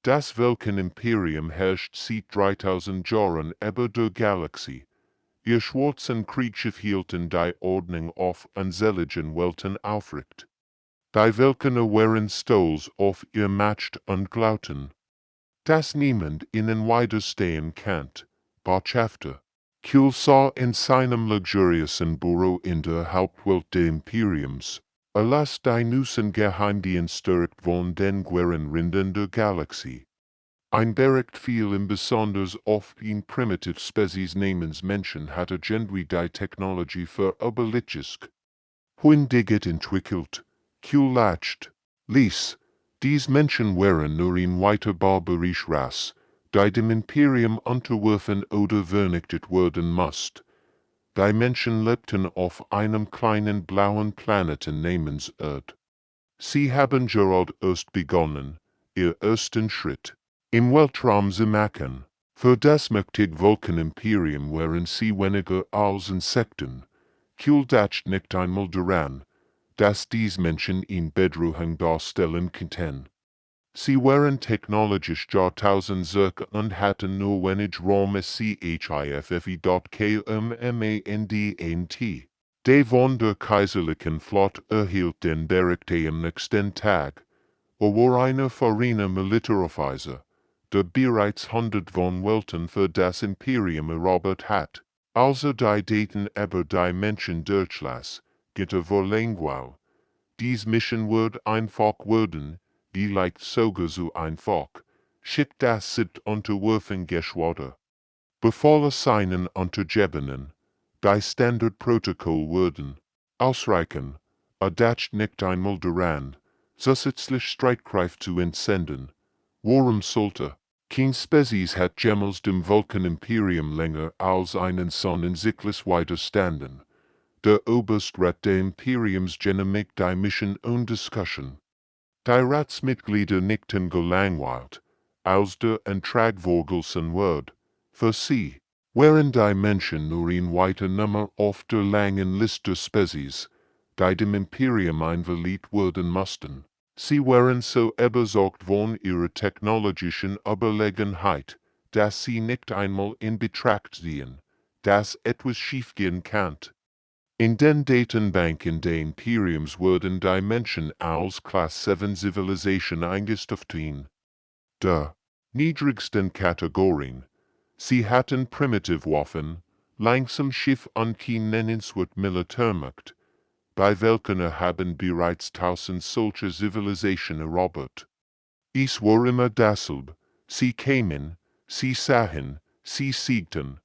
Das Weltenimperium herrscht seit 3000 Jahren über der Galaxie. Ihr schwarzen Kriegsschiff hielten die Ordnung auf und seeligen Welten aufrecht. Die Welkener waren stolz auf ihr Macht und glaubten, dass niemand ihnen widerstehen kann. Botschafter Kuhl sah in seinem luxuriösen Büro in der Hauptwelt des Imperiums, alas die neuesten Geheimdienste von den Guerrenrinden der Galaxie. Ein Bericht fiel im besonders auf ein primitiv Spezies namens Menschen hatte Gendry die Technologie für Überlichtung. Hundiget entwickelt, Kuhl lacht, ließ, dies Menschen waren nur ein weiter barbarische Rasse, die dem Imperium unterworfen oder vernichtet werden musste. Die Menschen lebten auf einem kleinen blauen Planeten namens Erde. Sie haben gerade erst begonnen, ihr ersten Schritt im Weltraum zu machen. Für das mächtige Vulkanimperium waren sie weniger als Insekten. Kuhl dachte nicht einmal daran, dass dies Menschen in Bedrohung darstellen könnten. Sie waren technologisch Jahrtausendssirka und hatten nur wenig Raum Sci-Fi-Geschichte. De von der kaiserlichen Flotte erhielt den Bericht am nächsten Tag, war eine Farine Militäroffizier, der bereits 100 von Welten für das Imperium erobert hat, also die Daten über die Menschen durchlass, gitter vor Langweil. Dies Mission wird einfach werden, vielleicht sogar so einfach, schickt das sit unterworfen Geschwader. Befalle seinen Untergebenen, die Standardprotokoll würden ausreichen, dacht nicht einmal daran, zusätzlich Streitkräfte zu entsenden. Warum sollte kein Spezies hat jemals dem Vulkanimperium länger als einen Sonnenzyklus widerstanden? Der Oberstrat des Imperiums genehmigt die Mission und Diskussion. Die Ratsmitglieder nickten gelangweilt, als der Antrag vorgelesen wurde. Für sie waren die Menschen nur ein weiter Nummer auf der langen Liste der Spezies, die dem Imperium einverleibt werden mussten. Sie waren so überzeugt von ihrer technologischen Überlegenheit, dass sie nicht einmal in Betracht ziehen, dass etwas schiefgehen kann. In den Datenbanken des Imperiums wurden die Menschen als Class 7 Zivilisation eingestuft. Der niedrigsten Kategorien. Sie hatten Primitivwaffen, langsam Schiff und kein nennenswert Militärmacht. Bei Welkener haben bereits 1000 solcher Zivilisationen erobert. Es war immer dasselbe. Sie kämen, sie sahen, sie siegten.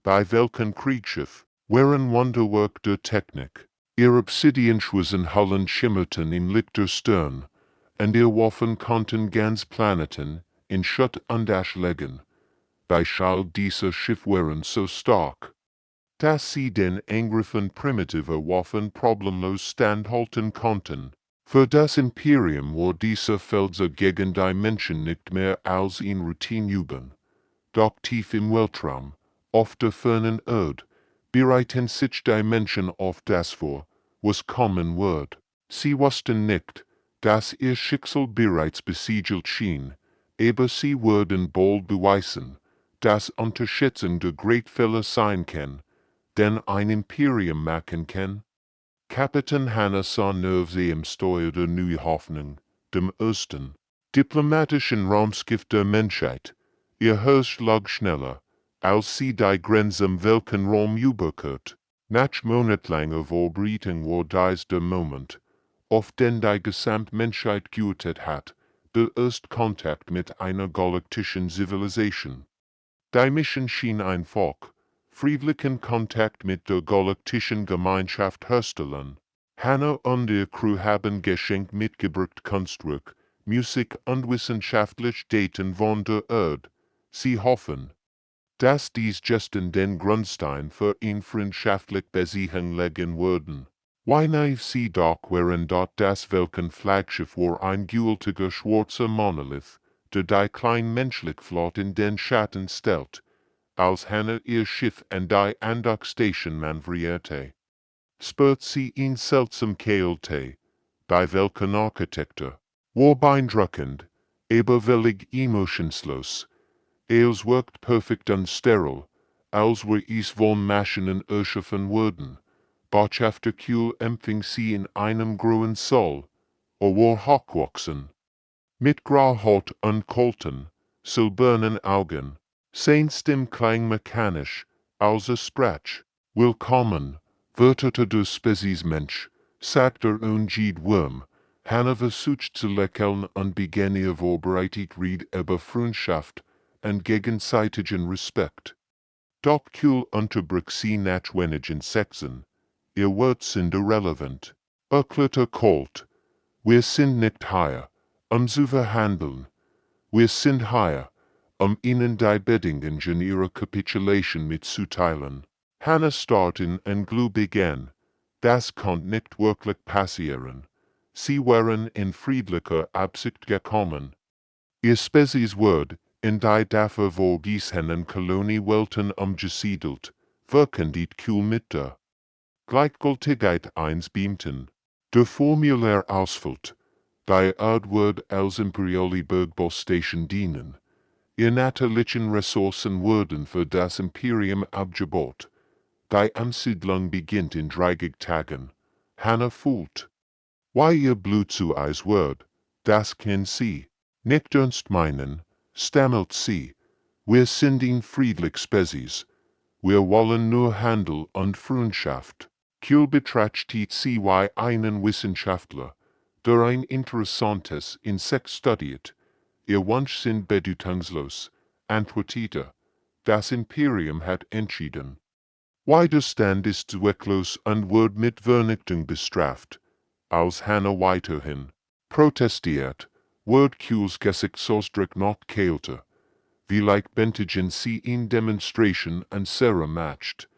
Bei welchen Kriegsschiff waren Wunderwerk der Technik. Ihr Obsidianschwisen Hullen schimmerten im Licht der Stern, und ihr Waffen konnten ganz Planeten in Schutt und Asche legen. Bei Schall dieser Schiff waren so stark, dass sie den Angriffen primitiver Waffen problemlos standhalten konnten. Für das Imperium war dieser Feldzug gegen die Menschen nicht mehr als ein Routinübung. Doch tief im Weltraum, auf der fernen Erde, bereiten sich die Menschen auf das vor, was kommen wird. Sie wussten nicht, dass ihr Schicksal bereits besiegelt schien, aber sie würden bald beweisen, dass Unterschätzung der Greatfehler sein kann, denn ein Imperium machen kann. Kapitän Hanna sah Nervse im Steuer der Neue Hoffnung, dem ersten diplomatischen Raumschiff der Menschheit. Ihr Herz lag schneller, als sie die Grenze im Weltraum überquert. Nach monatelanger Vorbereitung war dies der Moment, auf den die Gesamtmenschheit gewartet hat, der erste Kontakt mit einer galaktischen Zivilisation. Die Mission schien einfach, friedlichen Kontakt mit der galaktischen Gemeinschaft herstellen. Hanna und ihr Crew haben Geschenk mitgebracht Kunstwerk, Musik und wissenschaftliche Daten von der Erde. Sie hoffen, dass dies just den Grundstein für eine freundschaftliche Beziehung legen würden. Wie naiv sie doch waren dort das Welken-Flaggschiff war ein gültiger schwarzer Monolith, der die kleine menschliche Flotte in den Schatten stellt, als Hanna ihr Schiff an die Andockstation manövrierte. Spürt sie ihn seltsam Kälte, bei welchen Architektur, war beeindruckend, aber völlig emotionslos. Es wirkt perfekt und steril, als wär es von Maschinen erschaffen worden. Botschafterkühl empfing sie in einem grauen Soll, war hochwachsen. Mit grau Haut und kalten, silbernen Augen. Sein Stimm klang mechanisch, als Sprach. Willkommen, werter du Speziesmensch, sagt Unged Wurm. Hanna versucht zu lächeln und begann ihr vorbereitet Ried über Freundschaft und gegenseitigen Respekt. Doch kühl unterbrach sie nachwenigen Sechsen. Ihr Wort sind irrelevant. Erklärte kalt. Wir sind nicht hier, zu verhandeln. Wir sind hier, Ihnen die Bedingungen Ihrer Kapitulation mitzuteilen. Hannah starten und Glue begann. Das konnte nicht wirklich passieren. Sie waren in friedlicher Absicht gekommen. Ihr Spezieswort, in die dafür vorgesehenen Kolonie Welten umgesiedelt, wirken die kühl mit der Gleichgültigkeit eins beamten. Der Formulär ausfüllt, die Erdwort als imperiale Bergbausstation dienen. Ihr natürlichen Ressourcen wurden für das Imperium abgebaut. Die Ansiedlung beginnt in 30 Tagen. Hannah fühlt. Why ihr Blut zu Eis wird, das kann sie nicht ernst meinen, stammelt sie. Wir sind in friedlich Spezies. Wir wollen nur Handel und Freundschaft. Kühl betrachtet sie wie einen Wissenschaftler, der ein interessantes Insekt studiert. Ihr Wunsch sind bedeutungslos, antwortete. Das Imperium hat entschieden. Widerstand ist zwecklos und wird mit Vernichtung bestraft. Als Hannah weiterhin protestiert, wird Kühls Gesichtsausdruck noch kälter. Vielleicht bändigen sie in Demonstration und Sarah matcht.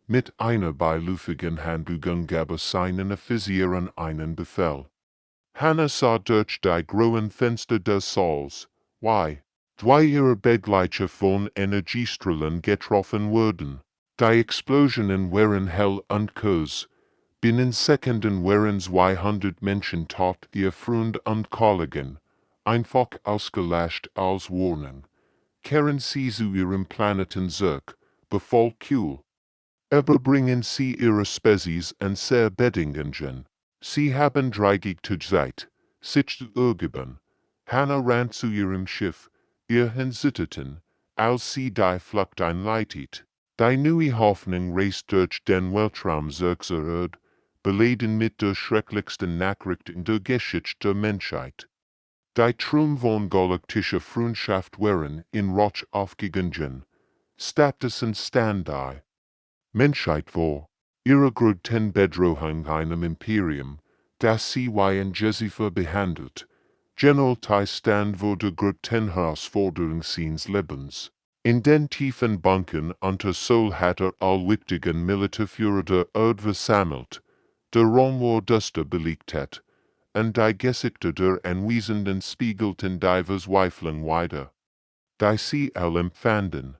Mit einer beiläufigen Handbewegung gab es seinen Offizieren einen Befehl. Hannah sah durch die grauen Fenster des Saals, wie zwei ihrer Begleiter von Energiestrahlen getroffen wurden. Die Explosionen waren hell und kurz. Binnen Sekunden waren 200 Menschen tot, ihr Freund und Kollegen, einfach ausgelöscht als Warnung. Kehren Sie zu Ihrem Planeten zurück, befahl Kühl. Überbringen Sie Ihre Spezies und sehr Bedingungen. Sie haben 30 Zeit, sich zu ergeben. Hannah ran zu ihrem Schiff, ihr Zitterten, als sie die Flucht einleitet. Die neue Hoffnung reist durch den Weltraum zur Erde, beladen mit der schrecklichsten Nachricht in der Geschichte der Menschheit. Die Traum von galaktischer Freundschaft waren in Rauch aufgegangen. Stattdessen stand die Menschheit vor ihrer größten Bedrohung einem Imperium, das sie wie ein Jessifer behandelt. General die stand vor der größten Herausforderung seines Lebens. In den tiefen Bunken unter Sol hat allwichtigen Militärführer der Erde versammelt, der Raum war duster belegt hat, und die Gesichter der Anwesenden spiegelten die Verzweiflung wider. Die sie alle empfanden.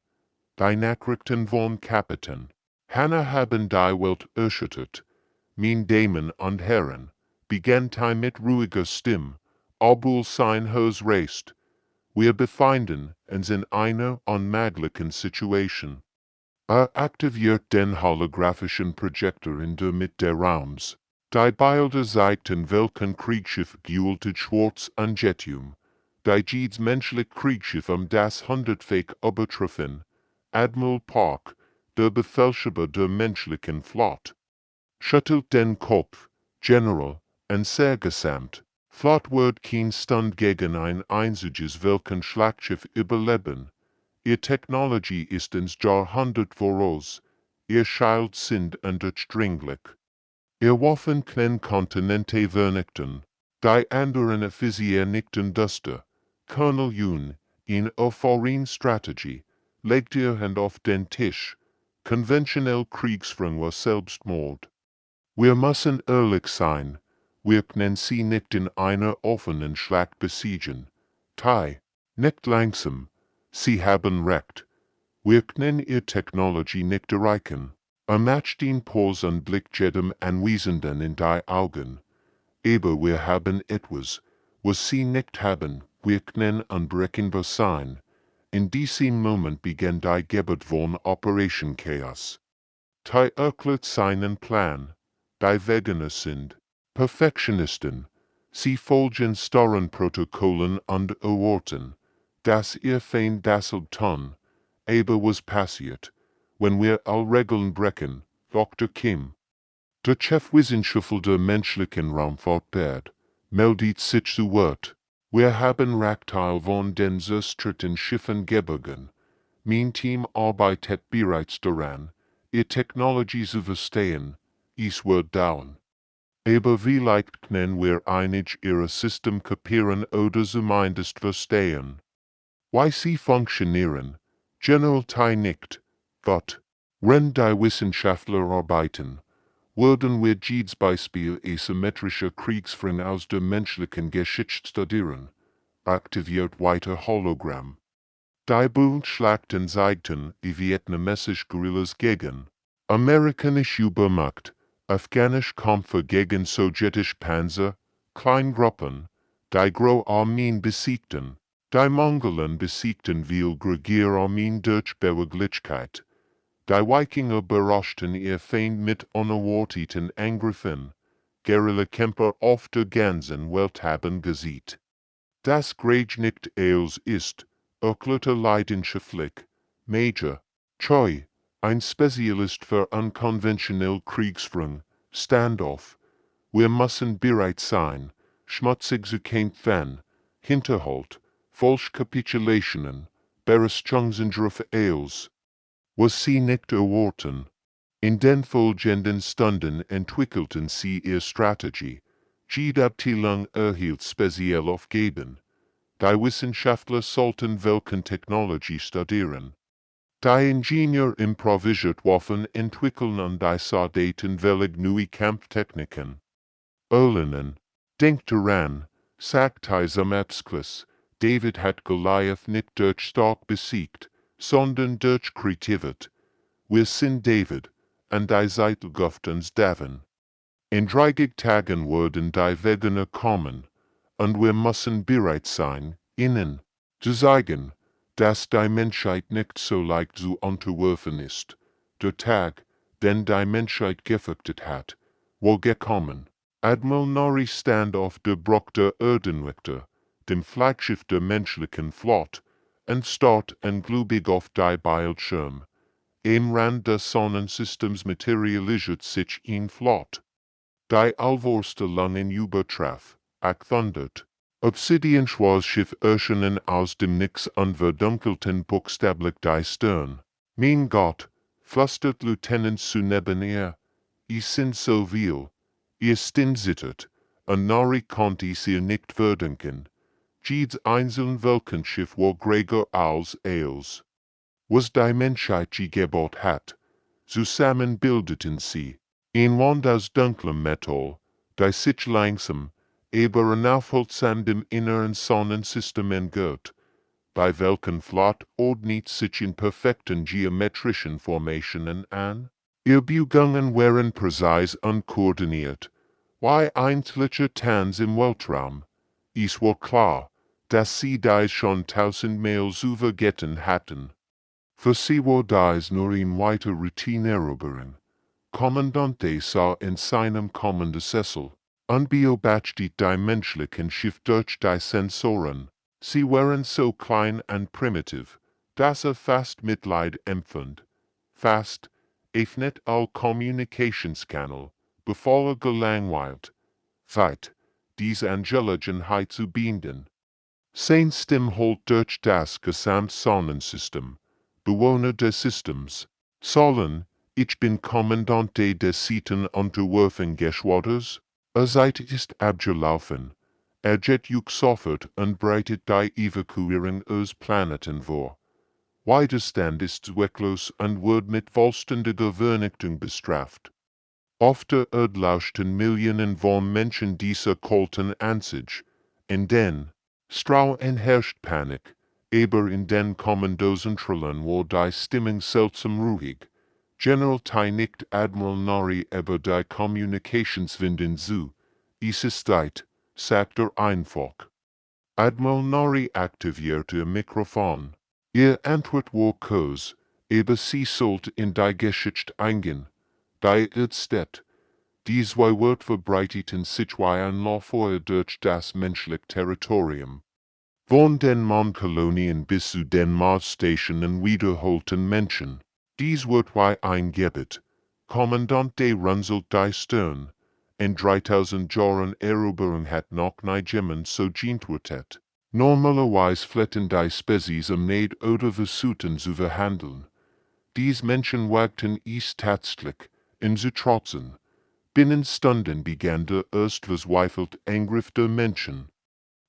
Die Nachrichten von Kapitän Hannah haben die Welt erschüttert. Mein Damen und Herren, begann die mit ruhiger Stimme, obwohl sein Herz reißt. Wir befinden uns in einer unmöglichen Situation. Aktiviert den holographischen Projektor in der Mitte des Raums. Die Bilder zeigten welchen Kriegsschiff geultet schwarz und Jetium. Die jedes menschliche Kriegsschiff das hundertfach übertreffen. Admiral Park, der Befehlshaber der menschlichen Flotte, schüttelt den Kopf, General, und sehr gesamt. Flott wird kein Stund gegen ein einziges welchen Schlachtschiff überleben. Ihr Technologie ist ins Jahrhundert voraus. Ihr Schild sind undurchdringlich. Ihr Waffen können Kontinente vernichten. Die anderen Offizier nickten duster. Colonel Yoon, in foreign Strategie, legt ihr Hand auf den Tisch. Konventionell Kriegsführung war Selbstmord. Wir müssen ehrlich sein. Wir können sie nicht in einer offenen Schlacht besiegen. Nicht langsam. Sie haben recht. Wir können ihr Technologie nicht erreichen. Matcht den Pose und Blick jedem Anwesenden in die Augen. Aber wir haben etwas, was sie nicht haben, wirknen unberechenbar sein. In diesem Moment begann die Geburt von Operation Chaos. Die erklärt seinen Plan. Die Veganer sind Perfektionisten. Sie folgen starren Protokollen und erwarten, dass ihr fein das tun. Aber was passiert, wenn wir all Regeln brechen, Dr. Kim? Der Chefwissenschaftler der menschlichen Raumfahrt meldet sich zu Wort. Wir haben Rakteil von den zerstörten Schiffen geborgen. Mein Team arbeitet bereits daran, ihr Technologie zu verstehen. Es wird dauern. Aber vielleicht können wir einig ihre System kapieren oder zumindest verstehen. Wie sie funktionieren, General Tai nicht. But, wenn die Wissenschaftler arbeiten, würden wir jedes Beispiel asymmetrischer Kriegsführung aus der menschlichen Geschichte studieren. Aktiviert weiter Hologramm. Die Bullschlachten zeigten die vietnamesischen Guerillas gegen amerikanische Übermacht, afghanische Kämpfer gegen sowjetische Panzer, Kleingruppen, die Großarmeen besiegten, die Mongolen besiegten viel Gregierarmeen durch Beweglichkeit. Die Wikinger überraschten ihr Feind mit unerwarteten Angriffen. Guerillakämpfer auf der ganzen Welt haben gesiegt. Das Grage nicht als ist, erklärte leidenschaftlich, Major Choi, ein Spezialist für unkonventionelle Kriegsführung, Standoff. Wir müssen bereit sein, schmutzig zu kämpfen, Hinterhalt, Falschkapitulationen, Berüstungsangriff als was sie nicht erwarten. In den folgenden Stunden entwickelten sie ihre Strategie. Die Abteilung erhielt speziell Aufgaben. Die Wissenschaftler sollten welchen Technologie studieren. Die Ingenieur improvisiert Waffen entwickeln und die Soldaten welche neue Kampftechniken erlernen. Denkt daran, sagt zum Abschluss, David hat Goliath nicht durch stark besiegt, sondern durch Kreativität. Wir sind David, und die Seite gehört uns Davin. In 30 Tagen werden die Veganer kommen, und wir müssen bereit sein, ihnen zu sagen, dass die Menschheit nicht so leicht zu unterwerfen ist. Der Tag, den die Menschheit gefürchtet hat, wohl gekommen. Admiral Nori stand auf der Brücke der Erdenrichter, dem Flaggschiff der menschlichen Flotte, und starrt ungläubig auf die Bildschirm. Am Rand des Sonnensystems materialisiert sich ein Flott. Die Allvorstellungen übertraf, thundert. Obsidian-Schwarzschiff erscheinen aus dem Nix und verdunkelten buchstäblich die Stirn. Mein Gott, flüstert Lieutenant zu neben ihr. Ich sind so viel. Ihr zittert, und Nori konnte sie nicht verdenken. Jedes einzelne Weltkenschiff war größer als eils. Was die Menschheit gebaut hat, zusammen bildeten sie ein Wand aus dunklem Metall, die sich langsam, aber unaufhaltsam dem inneren Sonnensystem engirt, bei welchen Flott ordnet sich in perfekten geometrischen Formationen an. Ihr Bewegungen waren präzise und koordiniert, wie einheitlicher Tanz im Weltraum. Es war klar, dass sie dies schon tausendmal übergetan hatten. Für sie war dies nur ein weiter Routineerüberin. Kommandante sah in seinem Kommandosessel und beobachtet die menschlichen Schiff durch die Sensoren. Sie waren so klein und primitiv, dass fast Mitleid empfand. Fast, öffnet all Kommunikationskanal, bevor gelangweilt. Weit, diese Angelegenheit zu binden. Sein Stimme holt durch das Gesamtsonnensystem. Bewohner des Systems, sollen, ich bin Kommandante des Sieten unterwerfen Geschwaders, Seite ist abgelaufen, geht sofort und breitet die Evakuierung aus Planeten vor. Widerstand ist zwecklos und wird mit vollständiger Vernichtung bestraft. Auf der Erde lauschten Millionen von Menschen dieser Kulten an sich, in den Strahl herrscht Panik. Aber in den Kommandozentralen war die Stimmung seltsam ruhig. General Tai nickt Admiral Nori über die Kommunikationswinden zu. Es ist Zeit, sagt einfach. Admiral Nari aktivierte Ihr Mikrofon. Ihr Antwort war kurz, aber sie sollte in die Geschichte eingehen. Die Erdstadt. Die zwei Wörter verbreiteten sich wie ein Lauffeuer durch das menschliche Territorium. Von den Mondkolonien bis zu den Marsstationen wiederholten Menschen. Dies wird wie ein Gebet. Kommandant de Runselt die Stirn. In 3000 Jahren Eroberung hat noch niemand so geantwortet. Normalerweise fletten die Spezies nicht oder versuchten zu verhandeln. Dies Menschen wagten es tatsächlich, in zu trotzen. Binnen Stunden begann der erst verzweifelt Angriff der Menschen.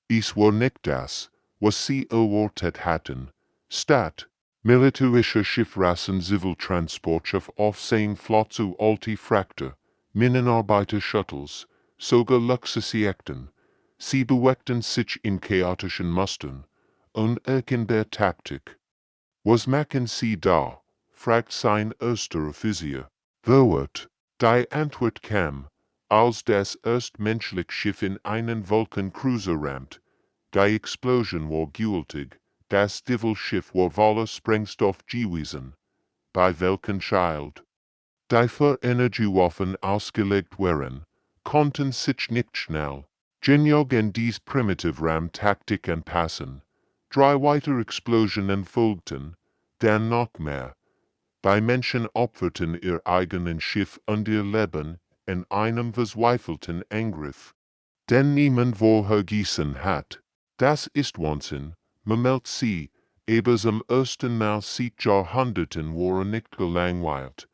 Es war nicht das, was sie erwartet hatten. Statt militärischer Schiffrassen Ziviltransportschiff auf seinen Flot zu alte Frachter, Minenarbeiter-Shuttles, sogar Luxusjächten. Sie bewegten sich in chaotischen Mustern, unerkennbar Taktik. Was machen Sie da? Fragt sein erster Offizier. Verwirrt. Die Antwort kam, als das erst menschliche Schiff in einen Vulkancruiser rammt. Die Explosion war gewaltig, das Devil-Schiff war voller Sprengstoff gewesen. Bei welchen Schild, die für Energiewaffen ausgelegt waren, konnten sich nicht schnell genug an dies primitive Ram-Taktik anpassen. 3 weitere Explosionen folgten, dann noch mehr. Die Menschen opferten ihr eigenes Schiff und ihr Leben in einem verzweifelten Angriff. Denn niemand vergessen hat. Das ist Wahnsinn, meldet sie, aber zum ersten Mal seit Jahrhunderten waren nicht gelangweilt.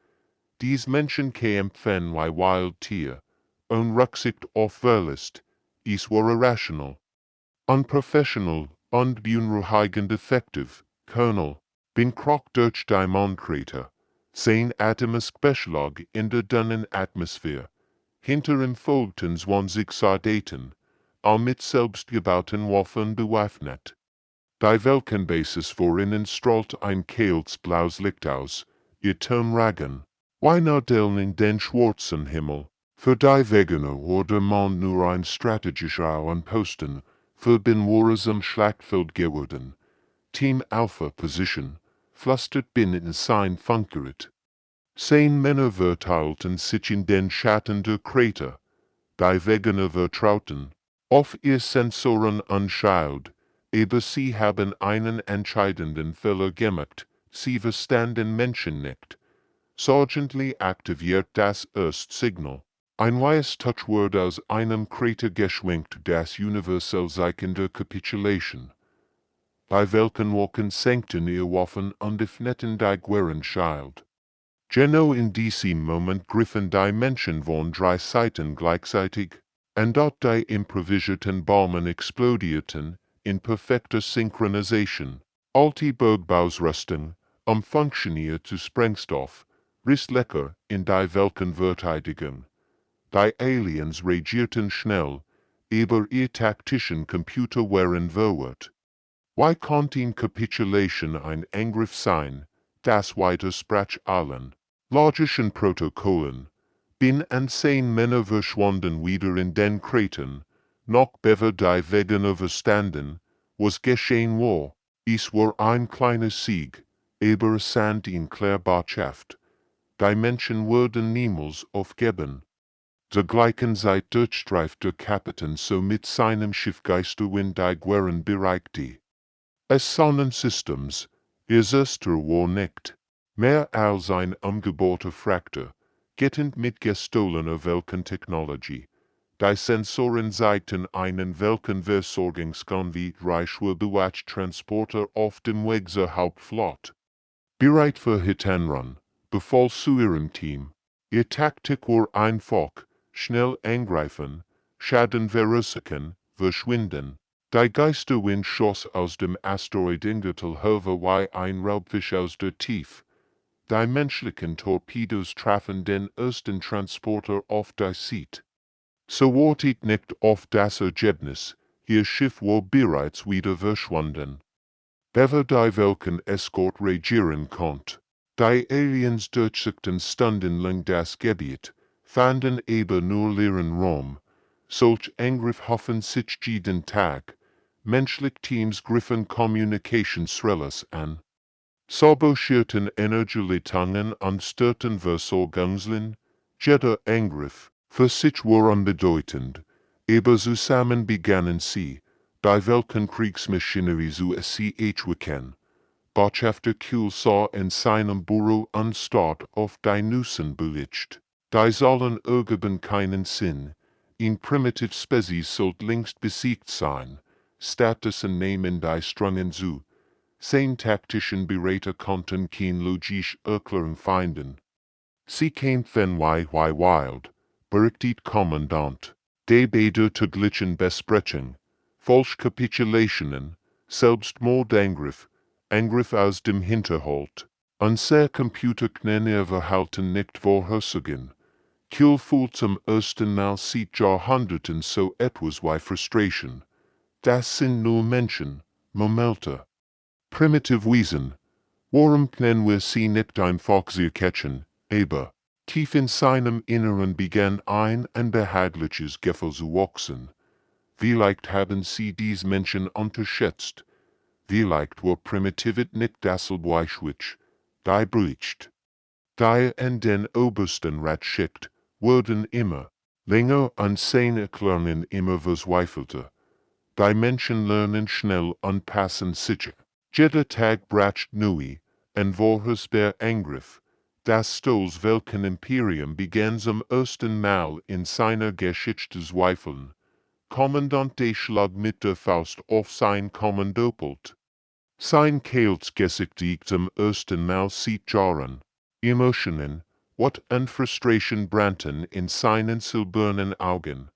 Dies Menschen kämpfen wie Wildtier, und Rücksicht auf Verlust, es war irrational, unprofessional und beunruhigend effektiv, Colonel. Bin krok durch die Mondkrater, sein atomischer Beschlag in der dünnen Atmosphäre. Hinter ihm folgten 20 Soldaten, all mit selbstgebauten Waffen bewaffnet. Die Welkenbasis vor ihnen strahlt ein kaltes blaues Licht aus, ihr Turmragen. Weihnachten in den schwarzen Himmel. Für die Wegener war der Mond nur ein strategischer Posten, für bin war es am Schlachtfeld geworden. Team Alpha Position, flüstert bin in sein Funkgerät. 10 Männer verteilten sich in den Schatten der Krater. Die Wegener vertrauten auf ihr Sensoren anschaut, aber sie haben einen entscheidenden Fehler gemacht, sie verstanden Menschen nicht. Sergeant Lee aktiviert das Signal. Ein neues Touchwort aus einem Krater geschwenkt, das Universalzeichen der Capitulation. Bei welchen Wolken senkten ihr Waffen und öffneten die Guerrenschild. Genau in diesem Moment griffen die Menschen von 3 Seiten gleichzeitig, und dort die improvisierten Bomben explodierten, in perfekter Synchronisation. Alte Bergbausrüstung, funktioniert zu Sprengstoff, riss lecker in die Welkenverteidigung. Die Aliens reagierten schnell, aber ihr taktischen Computer waren verwirrt. Wie konnte Capitulation ein Angriff sein, das widersprach allen logischen Protokollen? Bin an 10 Männer verschwunden wieder in den Kratern, noch bevor die Wegener verstanden, was geschehen war. Es war ein kleiner Sieg, aber es sand in klare Botschaft. Die Menschen würden niemals aufgeben. Zur gleichen Zeit durchstreift der Kapitän so mit seinem Schiff Geisterwind die Guerren bereichte. Es Sonnensystems, ihr erster war nicht mehr als ein umgebaute Frachter, gettend mit gestohlener Welkentechnologie. Die Sensoren zeigten einen Welkenversorgungskonvoi Reichweite Transporter auf dem Weg zur Hauptflotte. Bereit für Hit-and-Run, befahl zu ihrem Team. Ihr Taktik war einfach, schnell angreifen, Schaden verursachen, verschwinden. Die Geisterwind schoss aus dem Asteroidengürtel hervor wie ein Raubfisch aus der Tief. Die menschlichen Torpedos trafen den ersten Transporter auf die Seite. So wartet nicht auf das Ergebnis, ihr Schiff war bereits wieder verschwunden. Bevor die Welken-Escort regieren konnte. Die Aliens durchsuchten stundenlang das Gebiet, fanden aber nur leeren Raum. Solch Angriff hoffen sich jeden Tag. menschlich Teams griffen Kommunikationsrelles an. Sabotierten Energieleitungen an störten Versorgungslinien, jeder Angriff für sich war unbedeutend, aber zusammen begannen sie, die Weltkriegsmaschinerie zu erziehen. Botschafter Kuhl sah in seinem Büro anstatt auf die Nussen belegt. Die sollen ergeben keinen Sinn. Ein primitiv Spezies sollte längst besiegt sein. Stattdessen nehmen die Strungen zu. Sein taktischen Berater konnten kein logisch Erklärung finden. Sie kämpfen wie wild, berichtet Kommandant. Die beide täglichen Besprechungen, Falschkapitulationen, Selbstmordangriff, Angriff aus dem Hinterhalt. Unser Computerknenne verhalten nicht vorhersagen. Kuhl fühlt zum ersten Mal seit Jahrhunderten so etwas wie Frustration. Das sind nur Menschen, murmelte. Primitive Wesen. Warum können wir sie nicht einfach erkennen, aber tief in seinem Inneren begann ein behagliches Gefühl zu wachsen. Vielleicht haben sie dies Menschen unterschätzt. Vielleicht war Primitivität nicht dasselbe Schwitch, die bricht. Die in den obersten Ratschicht wurden immer länger an seine Erklärungen immer verzweifelter. Die Menschen lernen schnell und passen sich. Jeder Tag bracht neu, und woher der Angriff. Das Stolz welchen Imperium begann zum ersten Mal in seiner Geschichte zweifeln. Kommandant de schlag mit der Faust auf sein Kommandopult. Sein Kehlsgesicht zum ersten Mal seit Jahren. Emotionen, what and frustration brannten in seinen silbernen Augen.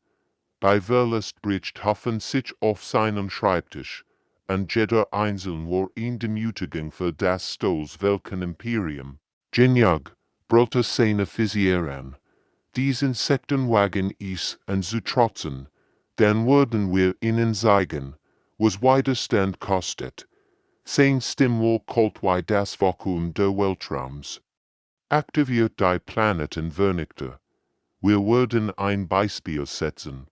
Bei Verlust bricht Hoffen sich auf seinen Schreibtisch, und jeder Einzelne war in Demütigung für das Stolz welchen Imperium. Geniag, brüllte seine Visier an. Dies Insekten wagen is und zu trotzen, dann würden wir ihnen zeigen, was Widerstand kostet. Sein Stimme war kalt wie das Vakuum der Weltraums. Aktiviert die Planeten vernichte. Wir würden ein Beispiel setzen.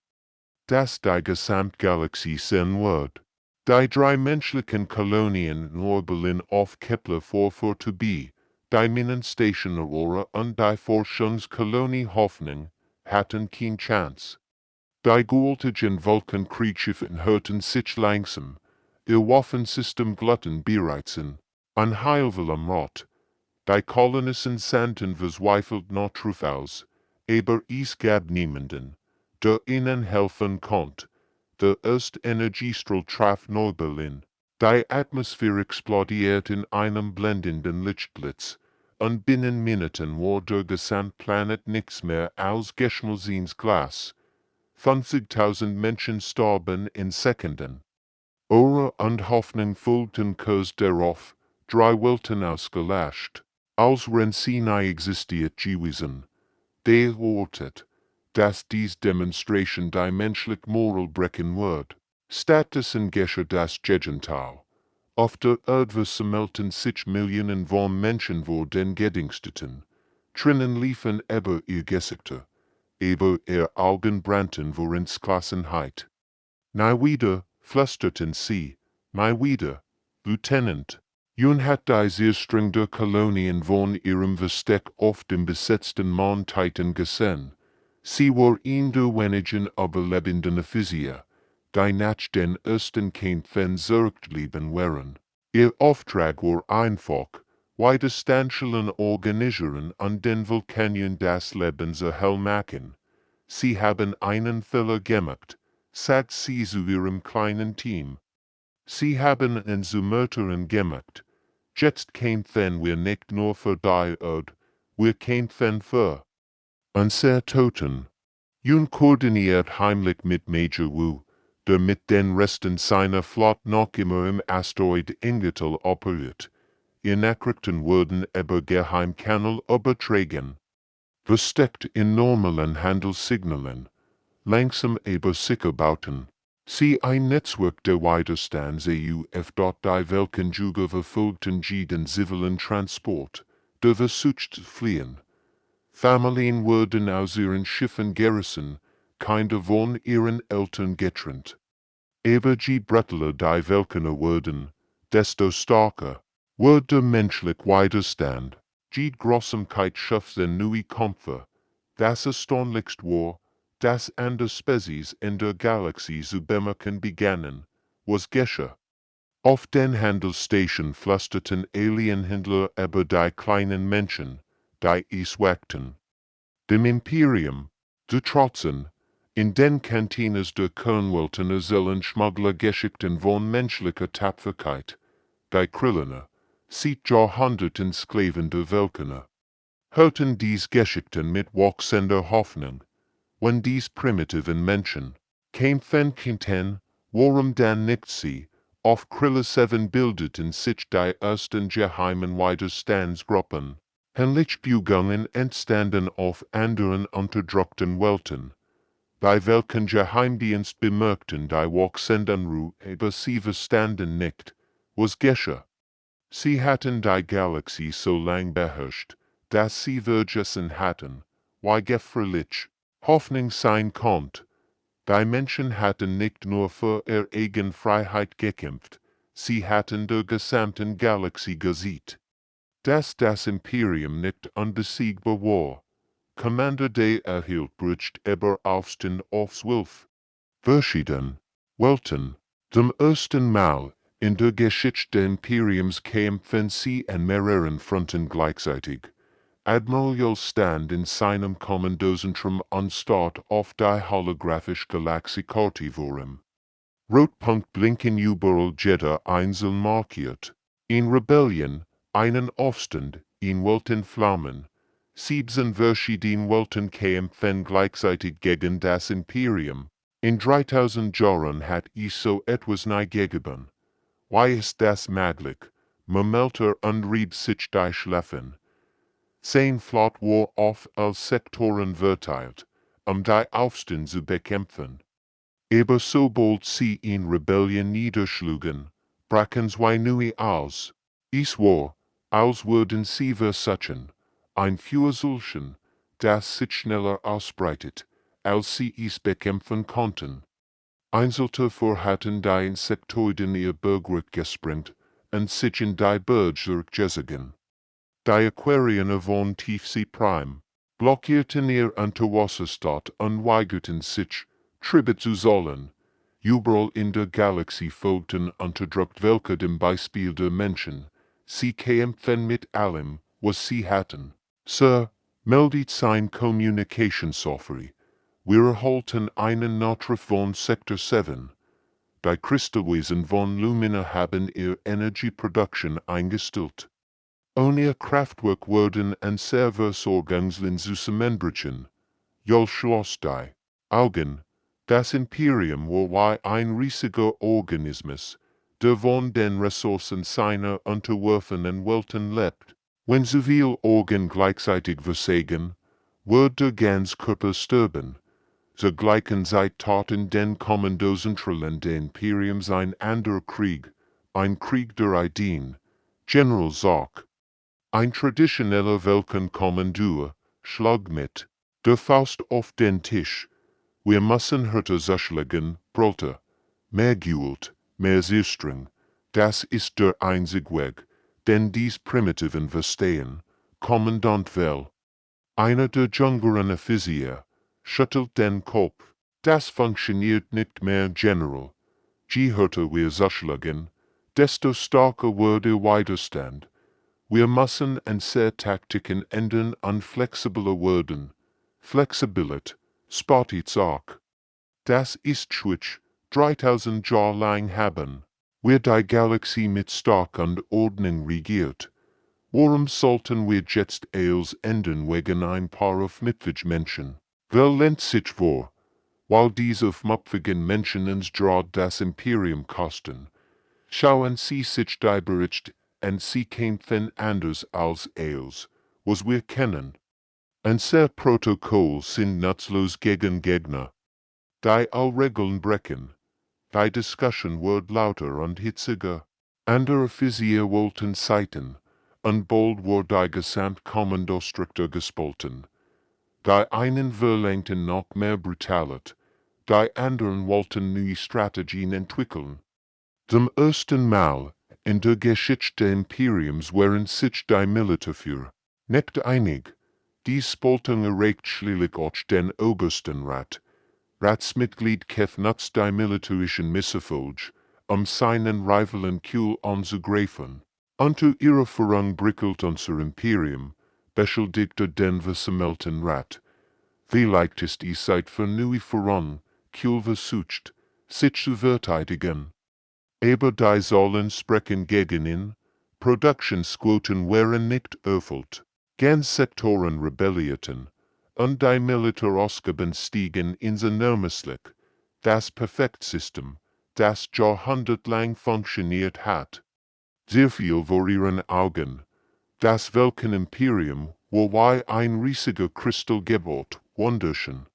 Das die Gesamtgalaxie sehen wird. Die drei menschlichen Kolonien nur Berlin auf Kepler 442b, die Minenstation Aurora und die Forschungskolonie Hoffnung, hatten kein Chance. Die gewaltigen Vulkankriegsschiffen hörten sich langsam, ihr Waffensystem glutten bereits in. Ein Heilwillen Rot. Die Kolonisten sandten verzweifelt nach Truth aus, aber es gab niemanden, der ihnen helfen konnte. Der erste Energiestrahl traf Neu-Berlin. Die Atmosphäre explodierte in einem blendenden Lichtblitz, und binnen Minuten war der Gesamtplanet nichts mehr als Geschmolzensglas. 50.000 Menschen starben in Sekunden. Aura und Hoffnung folgten kurz darauf, 3 Welten ausgelöscht. Als Rensinai existiert gewesen. Der ortet, dass dies Demonstration die menschlich Moral brechen wird. Stattdessen geschah das Gegenteil. Auf der Erde versammelten sich Millionen von Menschen vor den Gediensteten. Trinnen liefen über ihr Gesichter, aber ihr Augen brannten vor Entschlossenheit. Nie wieder, flüsterten sie, nie wieder, Lieutenant. Jun hat die sehr streng der Kolonien von ihrem Versteck auf dem besetzten Mond Titan gesehen. Sie war in der wenigen überlebenden Offizier, die nach den ersten Kämpfen zurückgeblieben waren. Ihr Auftrag war einfach, Widerstandsstellen organisieren und den Vulkaniern das Leben so hell machen. Sie haben einen Fehler gemacht, sagt sie zu ihrem kleinen Team. Sie haben einen Mörderin gemacht. Jetzt kämpfen wir nicht nur für die Erde, wir kämpfen für unsere Toten. Jun koordiniert heimlich mit Major Wu, der mit den Resten seiner Flotte noch immer im Asteroid Ingetal operiert. Ihr Nachrichten wurden über Geheimkanal übertragen. Versteckt in normalen Handelssignalen. Langsam aber sicher bauten sie ein Netzwerk der Widerstands-EUF dort die welchen Juga verfolgten jeden zivilen Transport, der versucht zu fliehen. Familien wurden aus ihren Schiffen gerissen, keine von ihren Eltern getrennt. Aber je brutaler die Weltkerne wurden, desto starker wurde der menschliche Widerstand. Je Grausamkeit schuf den neue Kämpfer. Das erstaunlichste war, dass an der Spezies in der Galaxie zu bemerken begannen, was geschah. Auf den Handelsstation flüsterten Alienhändler über die kleinen Menschen, die es wackten. Dem Imperium, zu trotzen, in den Kantines der Kernwelten erzählen Schmugglergeschichten von menschlicher Tapferkeit, die Krillene, seit Jahrhunderten Sklaven der Weltkerne. Hörten dies Geschichten mit wachsender Hoffnung, wenn dies primitiven Menschen kämpfen konnten, warum dann nicht sie, auf Krille 7 bildeten sich die ersten geheimen Widerstandsgruppen. Handlungsbewegungen entstanden auf anderen unterdrückten Welten, bei welchen Geheimdienst bemerkten die wachsenden Ruhe, aber sie verstanden nicht, was geschah. Sie hatten die Galaxie so lang beherrscht, dass sie vergessen hatten, wie gefährlich Hoffnung sein konnte. Die Menschen hatten nicht nur für ihre eigene Freiheit gekämpft, sie hatten der gesamten Galaxie gesiegt. Dass das Imperium nicht unbesiegbar war, Commander Day erhielt Bericht über Aufstand auf 12 verschiedenen Welten. Zum ersten Mal in der Geschichte des Imperiums kämpfen sie an mehreren Fronten gleichzeitig. Admiral stand in seinem Kommandozentrum anstatt auf die holographische Galaxie Kartivorium. Rotpunkt blinken überall jeder einzeln markiert. In Rebellion, einen Aufstand, in Welten Flammen. 17 verschiedene Welten kämpfen gleichzeitig gegen das Imperium. In 3000 Jahren hat es so etwas nie gegeben. Wie ist das möglich? Murmelte unrieb sich die Schlafen. Sein Flot war auf als Sektoren verteilt, die Aufstand zu bekämpfen. Aber sobald sie in Rebellion niederschlugen, brachen zwei neue aus. Es war, als würden sie versuchen, ein Feuersulchen, das sich schneller ausbreitet, als sie es bekämpfen konnten. Einzelne hatten die Insektoiden ihr Bergwerk gesprengt und sich in die Berge zurückgezogen. Die Aquarianer von Tiefsee Prime blockierten ihr Unterwasserstaat und weigerten sich, Tribut zu zahlen. Überall in der Galaxie folgten unterdrückt welche dem Beispiel der Menschen. Sie kämpfen mit allem, was sie hatten. Sir, meldet sein Communication-Software. Wir erhalten einen Nachruf von Sektor 7. Die Kristallwesen von Lumina haben ihr Energieproduction eingestellt. Ohne Kraftwerk wurden an Serversorgungslinien zusammenbrechen. Jol schloss die Augen. Das Imperium war wie ein riesiger Organismus, der von den Ressourcen seiner unterworfenen Welten lebt. Wenn so viel Organ gleichzeitig versagen, wird der ganze Körper sterben. Zur gleichen Zeit taten den Kommandozentralen des Imperiums ein anderer Krieg, ein Krieg der Ideen. General Zark, ein traditioneller Weltkommandeur, schlug mit der Faust auf den Tisch. Wir müssen heute zuschlagen, brüllte. Mehr Gewalt, mehr Zielstrang, das ist der einzige Weg, den dies Primitiven verstehen. Kommandant Well, einer der jüngeren Offiziere, schüttelt den Kopf. Das funktioniert nicht mehr, General. Je härter wir zuschlagen, desto stärker wird der Widerstand. Wir müssen unsere Taktiken ändern und flexibler werden. Flexibilität, spottet's auch. Das ist schwierig, 3000 Jahre lang haben wir die Galaxie mit Stark und Ordnung regiert. Warum sollten wir jetzt alles ändern wegen ein paar aufmüpfigen Menschen? Wer lehnt sich vor? Weil diese aufmüpfigen Menschen uns gerade das Imperium kosten. Schauen Sie sich die Bericht an, sie kämpfen anders als alles, was wir kennen. Unser Protokoll sind nutzlos gegen Gegner. Die Regeln brechen. Die Diskussion wird lauter und hitziger. Andere Offiziere wollten Zeiten, und bald wurde die Gesamtkommando strikter gespalten. Die einen verlangten noch mehr Brutalität, die anderen wollten neue Strategien entwickeln. Zum ersten Mal in der Geschichte Imperiums waren sich die Militärführer nicht einig. Die Spaltung erregt schließlich auch den Obersten Rat. Ratsmitglied Kev nutzt die militärischen Misserfolge, seinen Rivalen kühl anzugreifen. Unter ihrer Führung brickelt unser Imperium, beschuldigte den versammelten Rat. Vielleicht ist die Zeit für neue Führung, kühl versucht, sich zu verteidigen. Aber die sollen sprechen gegen ihn. Produktionsquoten waren nicht erfüllt. Ganz Sektoren rebellierten. Und die Militärausgaben stiegen enormlich. Das Perfektsystem, das jahrhundertlang funktioniert hat. Sehr viel vor ihren Augen. Das Welten-Imperium war wie ein riesiger Kristallgebot, wunderschön.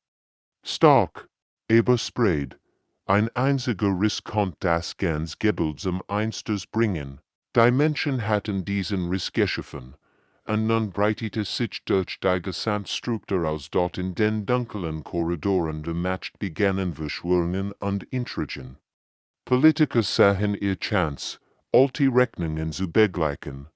Stark, aber spread. Ein einziger Riss konnte das ganz Gebild zum Einsters bringen. Die Menschen hatten diesen Riss geschaffen, und nun breitete sich durch die Gesamtstruktur aus dort in den dunklen Korridoren der Macht begannen Verschwörungen und Intrigen. Politiker sahen ihr Chance, alte Rechnungen zu begleichen.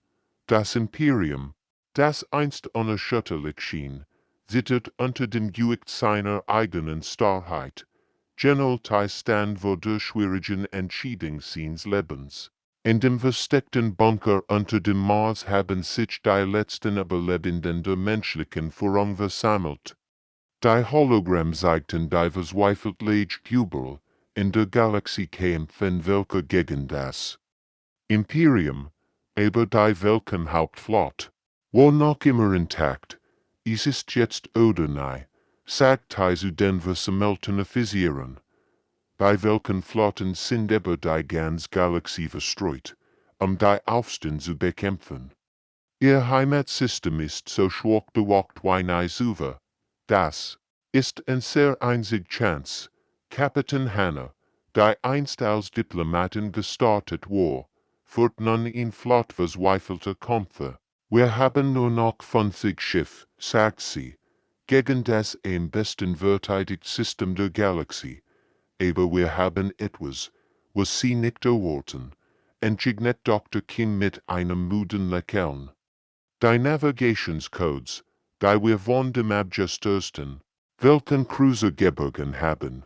Das Imperium, das einst unerschütterlich schien, zittert unter dem Gewicht seiner eigenen Starrheit. General stand vor der schwierigen Entscheidung seines Lebens. In dem versteckten Bunker unter dem Mars haben sich die letzten Überlebenden der menschlichen Führung versammelt. Die Hologramm zeigten die verzweifelte Jubel in der Galaxie kämpfen welche gegen das Imperium, aber die Weltenhauptflotte war noch immer intakt. Es ist jetzt oder nie, sagte zu den versammelten Offizieren. Bei welchen Flotten sind aber die ganze Galaxie verstreut, die Aufstand zu bekämpfen. Ihr Heimatsystem ist so schwach bewacht wie nie zuvor. Das ist eine sehr einzige Chance. Kapitän Hanna, die einst als Diplomatin gestartet war, führt nun in flott verzweifelter Kämpfe. Wir haben nur noch 50 Schiffe, sagt sie, gegen das am besten verteidigte System der Galaxie. Aber wir haben etwas, was sie nicht erwarten, entgegnet Dr. Kim mit einem müden Lächeln. Die Navigationscodes, die wir von dem abgesturzten welchen Cruiser geborgen haben,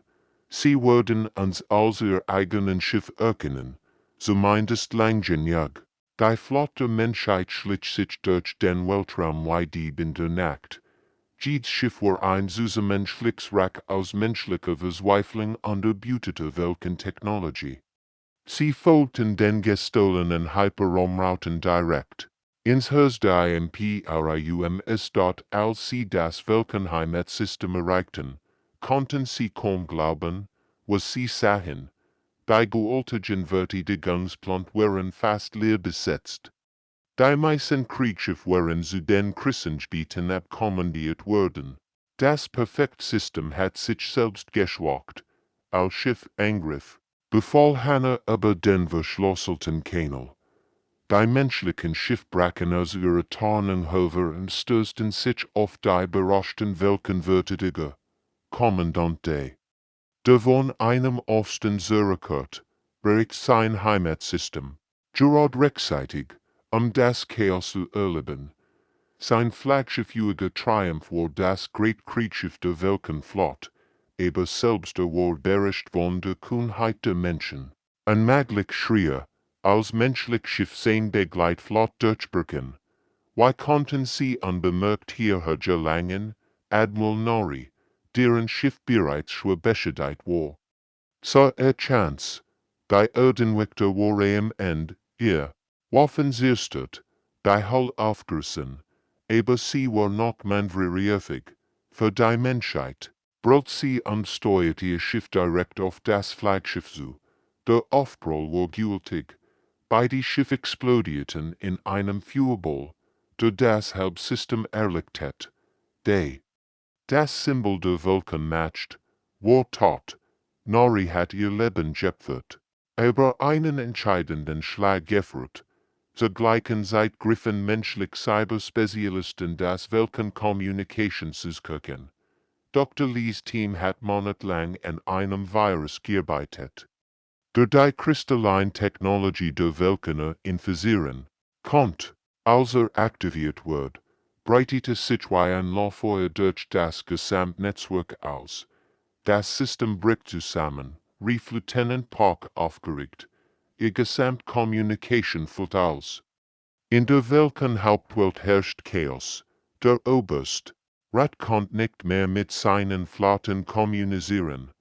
sie werden uns als ihr eigenen Schiff erkennen, zumindest langgenug. Die Flotte Menschheit schlich sich durch den Weltraum wie Dieb in der Nacht. Jedes Schiff war ein zusammenschliches Wrack aus menschlicher Verzweiflung und erbeuteter Weltentechnologie. Sie folgten den gestohlenen Hyperraumrouten direkt. Ins Haus der Imperium dort, als sie das Weltenheimatsystem erreichten, konnten sie kaum glauben, was sie sahen. Die gealterten Verteidigungsplant waren fast leer besetzt. Die meisten Kriegsschiffe waren zu den Krisengebieten abkommandiert worden. Das Perfektsystem hat sich selbst geschwächt. Als Schiff angriff, befahl Hanna über den verschlosselten Kanal. Die menschlichen Schiffe brachen aus ihrer Tarnung hervor und stürzten sich auf die überraschten Weltenverteidiger. Kommandante, der von einem Aufstand zurückkehrt, bricht sein Heimatsystem, gerade rechtzeitig, das Chaos zu erleben. Sein flaggschiffjäger Triumph war das Kriegsschiff der Weltenflotte, aber selbst war beherrscht von der Kühnheit der Menschen. Unmöglich schrie, als menschlich Schiff sein Begleitflotte durchbrechen. Wie konnten sie unbemerkt hierher gelangen? Admiral Norrie, deren Schiff bereits schwer beschädigt war. So Chance, die Erdenwächter war am Ende, ihr Waffen zerstört, die Hull aufgerissen, aber sie war noch manövrierfähig. Für die Menschheit brüllt sie und steuert ihr Schiff direkt auf das Flaggschiff zu. Der Aufprall war gültig. Beide Schiffe explodierten in einem Feuerball, der das Halbsystem erlegt hat. Das Symbol der Vulkanmacht war tot. Norrie hat ihr Leben geopfert, aber einen entscheidenden Schlag geführt. Zur gleichen Zeit griffen menschliche Cyberspezialisten das Welten-Communicationssystem. Dr. Lees Team hat monatelang an einem Virus gearbeitet. Der die Crystalline Technology der Weltkerne infizieren kommt, also aktiviert wird, breitet sich ein Lauffeuer durch das Gesamtnetzwerk aus. Das System bricht zusammen, rief Lieutenant Park aufgeregt. Ihr Gesamtcommunication fällt aus. In der Welken Hauptwelt herrscht Chaos. Der Oberst Rat konnt nicht mehr mit seinen Flotten kommunizieren.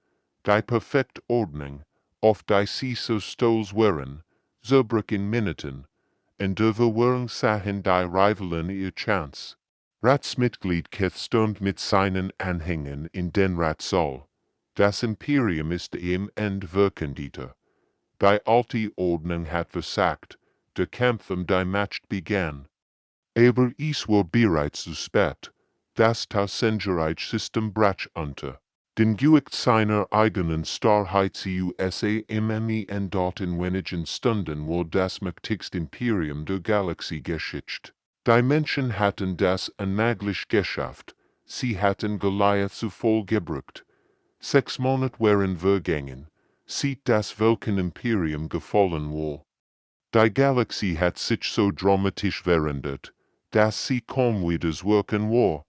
Die perfekte Ordnung, auf die sie so stolz waren, zerbrach in Minuten, und der Verwirrung sahen die Rivalen ihr Chance. Ratsmitglied Keith stürmt mit seinen Anhängern in den Ratssaal. Das Imperium ist im Endverkenditer. Die alte Ordnung hat versagt, der Kampf die Macht begann. Aber es war bereits zu spät. Das Tausendgereich-System brach unter. Den Gewicht seiner eigenen Starrheit zu USA und dort in wenigen Stunden war das mächtigste Imperium der Galaxie-Geschichte. Die Menschen hatten das unmöglich geschafft, sie hatten Goliath zu voll gebrückt. 6 Monate waren vergangen, seit das Welten-Imperium gefallen war. Die Galaxie hat sich so dramatisch verändert, dass sie kaum wieder wirken war.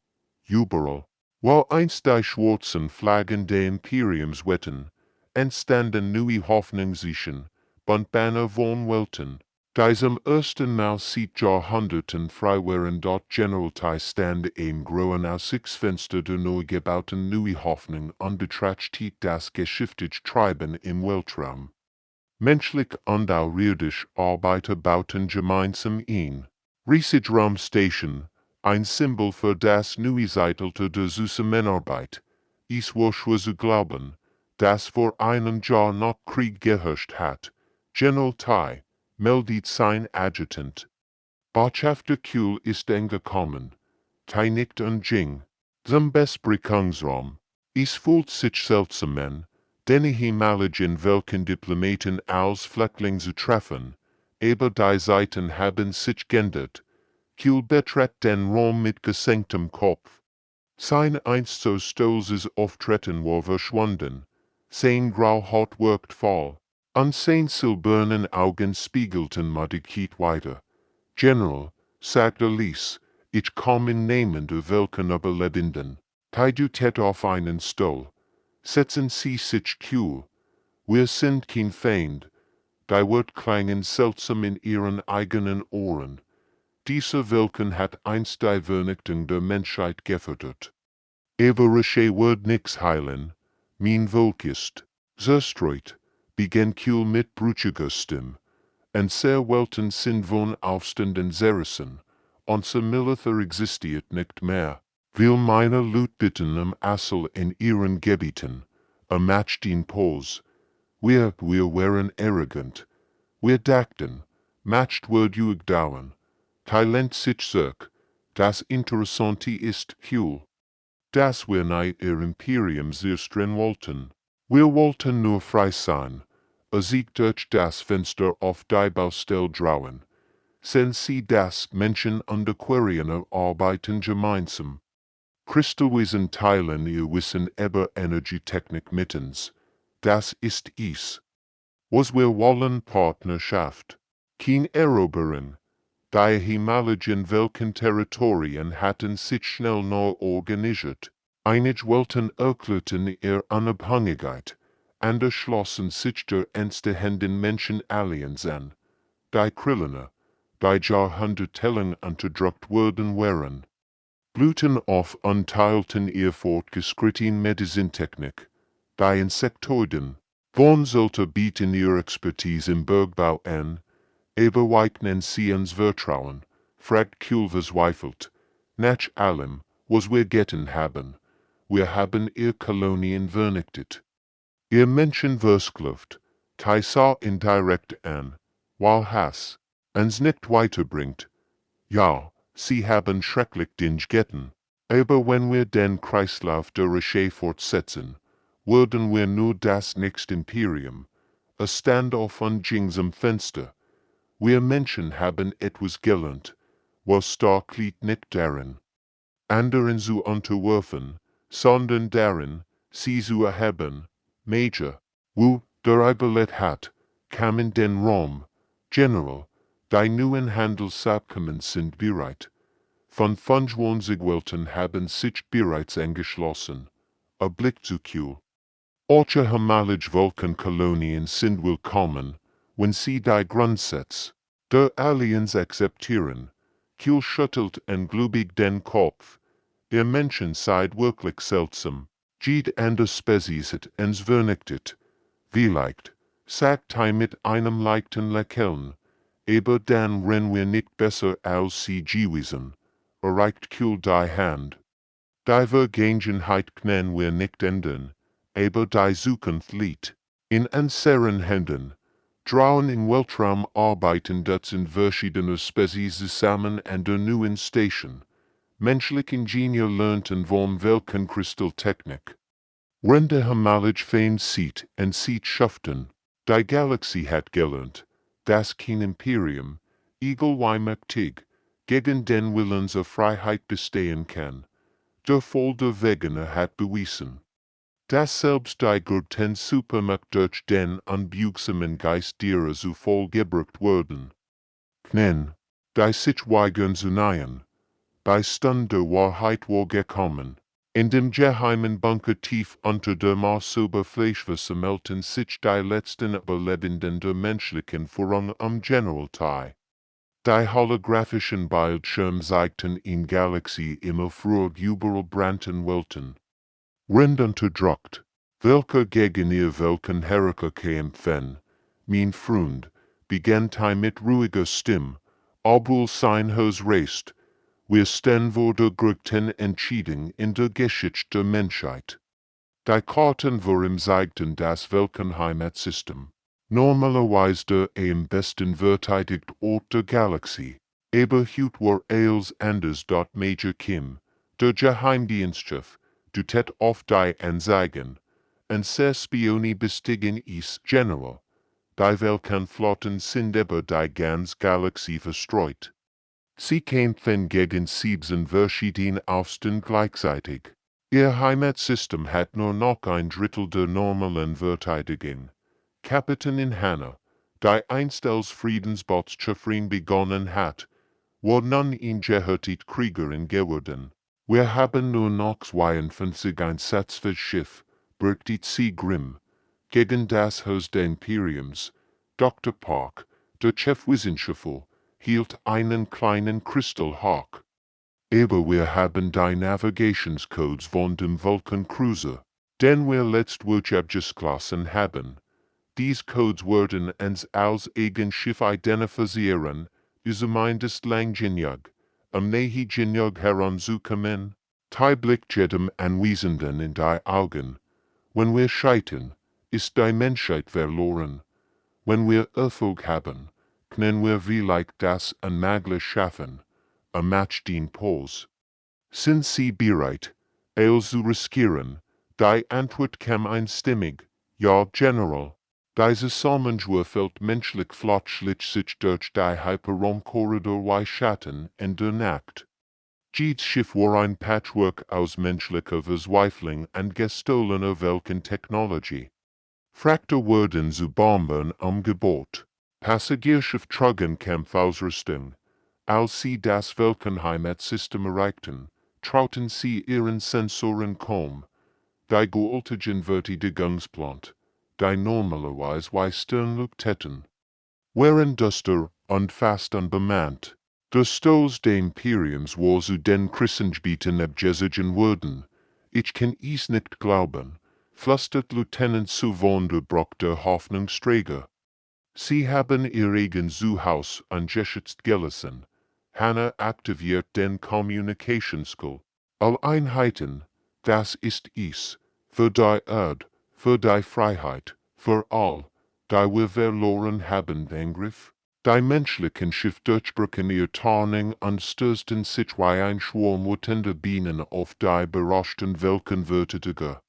Überall, wo einst die schwarzen Flaggen des Imperiums wetten, entstanden neue Hoffnungszeichen, Banner von Welten, die zum ersten Mal seit Jahrhunderten frei waren dort Generaltei stand im großen Aussichtsfenster der neu gebauten neue Hoffnung und betrachtet das geschäftige Treiben im Weltraum. Menschlich und aurirdisch Arbeiter bauten gemeinsam ein riesige Raumstation, ein Symbol für das neue Zeitalter der Zusammenarbeit. Es war schwer zu glauben, dass vor einem Jahr noch Krieg geherrscht hat. General Tai meldet sein Adjutant. Botschafter Kuhl ist angekommen. Tai nickt und ging zum Besprechungsraum. Es fühlt sich seltsam an, den ehemaligen welchen Diplomaten als Flüchtling zu treffen, aber die Seiten haben sich geändert. Kuhl betrat den Raum mit gesenktem Kopf. Sein einst so stolzes Auftreten war verschwunden. Sein Grauhaut wirkt fahl, und sein silbernen Augen spiegelten Modikit weiter. General, sagte Lies, ich komme in Namen der welchen Überlebenden. Du tät auf einen Stuhl. Setzen Sie sich kühl. Wir sind kein Feind. Die Wort klangen seltsam in ihren eigenen Ohren. Dieser Welken hat einst die Vernichtung der Menschheit gefördert. Everische wird nix heilen. Mein Volk ist zerstreut, begann Kuhl mit brüchiger Stimme. Und sehr Welten sind von Aufständen zerrissen. Unser Militär existiert nicht mehr. Will meine Lut bitten Assel in ihren Gebieten. Match den Pose. Wir waren arrogant. Wir dachten, matcht wird juig dauern. Talent sich zurück. Das Interessante ist Kuhl, dass wir nicht ihr Imperium zerstreuen wollten. Wir wollten nur frei sein. Sieg durch das Fenster auf die Baustelle drauen. Sehen Sie das Menschen und Aquarianer arbeiten gemeinsam. Kristallwesen teilen ihr Wissen über Energietechnik mittens. Das ist es. Was wir wollen Partnerschaft. Kein Eroberen. Die ehemaligen welchen Territorien hatten sich schnell neu organisiert. Einige wollten erklärten ihre Unabhängigkeit. Andere schlossen sich der entstehenden Menschenallianz an. Die Krillene, die jahrhundertelang unterdrückt worden waren, blühten auf und teilten ihr fortgeschrittene Medizintechnik. Die Insektoiden, von sollte bieten ihre Expertise im Bergbau an, aber weichen sie ans Vertrauen, fragt Kuhl verzweifelt. Nach allem, was wir getan haben, wir haben ihr Kolonien vernichtet. Ihr Menschen versklavt, die sah indirekt an, weil Hass uns nicht weiterbringt. Ja, sie haben schrecklich Dinge getan, aber wenn wir den Kreislauf der Reche fortsetzen, würden wir nur das nächste Imperium, a Standoff an Jingsam Fenster. Wir Menschen haben etwas gelernt, was stark liegt nicht darin, anderen zu unterwerfen, sondern darin, sie zu erheben, Major, wo, der Eibelet hat, kamen den Raum, General, die neuen Handelsabkommen sind bereit. Von 25 Welten haben sich bereits angeschlossen. A Blick zu Kiel. Orche ehemalige Vulkankolonien sind willkommen, wenn sie die Grundsätze der Allianz akzeptieren. Kiel schüttelt englübig den Kopf. Ihr Menschen seid wirklich seltsam. Geht an der Spezies ens vernichtet. Vielleicht, sagt mit einem leichten Lächeln, aber dann rennen wir nicht besser als sie gewesen. Erreicht Kiel die Hand. Die Vergangenheit können wir nicht ändern, aber die Zukunft liegt in unseren Händen. Draußen im Weltraum arbeiten Dutzend verschiedene Spezies zusammen an der neuen Station. Menschlich Ingenieur lernten vom Welkenkristalltechnik. Rende hemalig fein sieht und sieht schuften. Die Galaxie hat gelernt, dass kein Imperium, egal wie mächtig, gegen den Willen zur Freiheit bestehen kann. Der Fall der Wegener hat bewiesen, dass selbst die größten Supermacht durch den unbeugsame Geist derer zu voll gebracht wurden. Knen, die sich weigern zu nähen. Bei Stund der Wahrheit war gekommen. In dem geheimen Bunker tief unter der Marsoberfläche versammelten sich die letzten Überlebenden der menschlichen Vorrang General Tai. Die holographischen Bildschirme zeigten in Galaxie immer früher überall brannten Welten. Rind unterdrückt, welcher gegen ihr welchen Herrscher kämpfen, mein Freund, begann Tai mit ruhiger Stimme, obwohl sein Haus reißt, wir stehen vor der größten Entscheidung in der Geschichte der Menschheit. Die Karten waren zeigten das Welkenheimatsystem. Normalerweise der am besten verteidigt Ort der Galaxie, aber heute war als anders dort Major Kim, der Geheimdienstchef, dutet auf die Anzeigen, und se Spioni bestiegen is General. Die Welkenflotten sind über die ganz Galaxie verstreut. Sie kämpfen gegen 7 verschiedene Aufstände gleichzeitig. Ihr Heimatsystem hat nur noch ein Drittel der normalen Verteidigung. Kapitän in Hanna, die einst als Friedensbotschaftrin begonnen hat, war nun ein gehörtet Kriegerin geworden. Wir haben nur noch 52 einsatzfähiges Schiff, berichtet sie grimm, gegen das Haus des Imperiums. Dr. Park, der Chefwissenschaftler, hielt einen kleinen Kristallhawk. Aber wir haben die Navigationscodes von dem Vulkancruiser, den wir letztwöch abgeschlossen haben. Diese Codes werden uns als Eigenschiff identifizieren, zumindest langgenug, nähergenug heranzukommen. Die Blick jedem Anwesenden in die Augen. Wenn wir scheitern, ist die Menschheit verloren. Wenn wir Erfolg haben, können wir vielleicht das Unmögliche schaffen, Match den Pause. Sind Sie bereit, es zu riskieren? Die Antwort kam einstimmig, ja, General. Diese Zusammenschwur fällt menschlich flott schlich sich durch die Hyperraumkorridor wie Schatten in der Nacht. Jedes Schiff war ein Patchwork aus menschlicher Verzweiflung und gestohlener Welkentechnologie. Fraktur wurden zu Bombern Gebot. Passagierschiff trugen Kampfausrüstung. Als sie das Welkenheimatsystem erreichten, trauten sie ihren Sensoren kaum. Die gealterten Verteidigungsplant, die normalerweise wie Sternleuchten, waren duster und fast unbemannt. Der Stolz des Imperiums war zu den Krisengebieten abgezogen worden. Ich kann es nicht glauben, flüstert Lieutenant Suvon der Brock der Hoffnungsträger. Sie haben ihr eigen Zuhause angeschützt gelassen. Hanna aktiviert den Communications-Call. All Einheiten, das ist es, für die Erde, für die Freiheit, für all, die wir verloren haben, Angriff. Die menschlichen Schiff durchbrücken ihr Tarnung und stürzen sich wie ein Schwarm wütender Bienen auf die berauschten Welkenverteidiger.